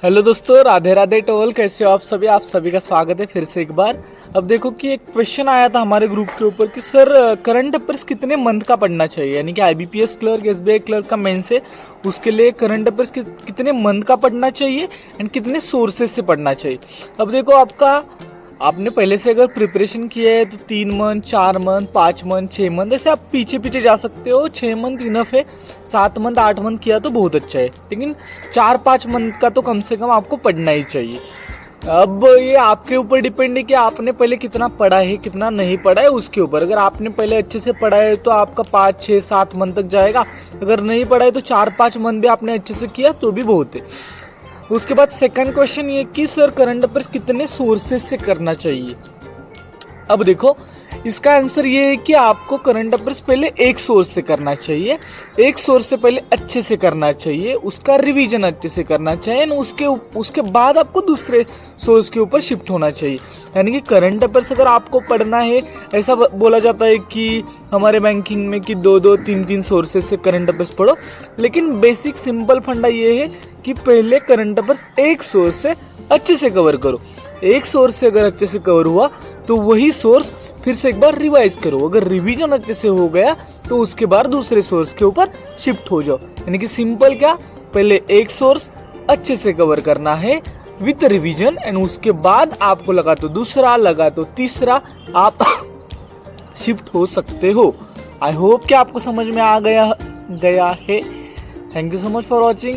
Hello दोस्तों, Radhe Radhe toll. कैसे हो आप सभी का स्वागत है फिर से एक बार। अब देखो कि एक क्वेश्चन आया था हमारे ग्रुप के ऊपर कि सर करंट अफेयर्स कितने मंथ का पढ़ना चाहिए, यानी कि आईबीपीएस क्लर्क, एसबीआई क्लर्क का मेंस है, उसके लिए करंट अफेयर्स कितने मंथ का पढ़ना चाहिए एंड कितने सोर्सेज से पढ़ना चाहिए। अब देखो आपने पहले से अगर प्रिपरेशन किया है तो 3 मंथ, 4 मंथ, 5 मंथ, 6 मंथ, ऐसे आप पीछे पीछे जा सकते हो। 6 मंथ इनफ है, 7 मंथ, 8 मंथ किया तो बहुत अच्छा है, लेकिन 4-5 मंथ का तो कम से कम आपको पढ़ना ही चाहिए। अब ये आपके ऊपर डिपेंड है कि आपने पहले कितना पढ़ा है, कितना नहीं पढ़ा है, उसके ऊपर। अगर आपने पहले अच्छे से पढ़ा है तो आपका 5, 6, 7 मंथ तक जाएगा। अगर नहीं पढ़ा है तो 4-5 मंथ भी आपने अच्छे से किया तो भी बहुत है। उसके बाद सेकंड क्वेश्चन ये कि सर करंट अफेयर्स कितने सोर्सेज से करना चाहिए। अब देखो इसका आंसर ये है कि आपको करंट अफेयर्स पहले एक सोर्स से करना चाहिए, एक सोर्स से पहले अच्छे से करना चाहिए, उसका रिवीजन अच्छे से करना चाहिए, उसके बाद आपको दूसरे सोर्स के ऊपर शिफ्ट होना चाहिए। यानी कि करंट अफेयर्स अगर आपको पढ़ना है, ऐसा बोला जाता है कि हमारे बैंकिंग में कि 2-2, 3-3 सोर्सेज से करंट अफेयर्स पढ़ो, लेकिन बेसिक सिंपल फंडा ये है कि पहले करंट अफेयर्स एक सोर्स से अच्छे से कवर करो। एक सोर्स से अगर अच्छे से कवर हुआ तो वही सोर्स फिर से एक बार रिवाइज करो। अगर रिवीजन अच्छे से हो गया तो उसके बाद दूसरे सोर्स के ऊपर शिफ्ट हो जाओ। यानी कि सिंपल क्या, पहले एक सोर्स अच्छे से कवर करना है विद रिवीजन, एंड उसके बाद आपको लगा तो दूसरा, लगा तो तीसरा, आप शिफ्ट हो सकते हो। आई होप कि आपको समझ में आ गया है। Thank you so much for watching.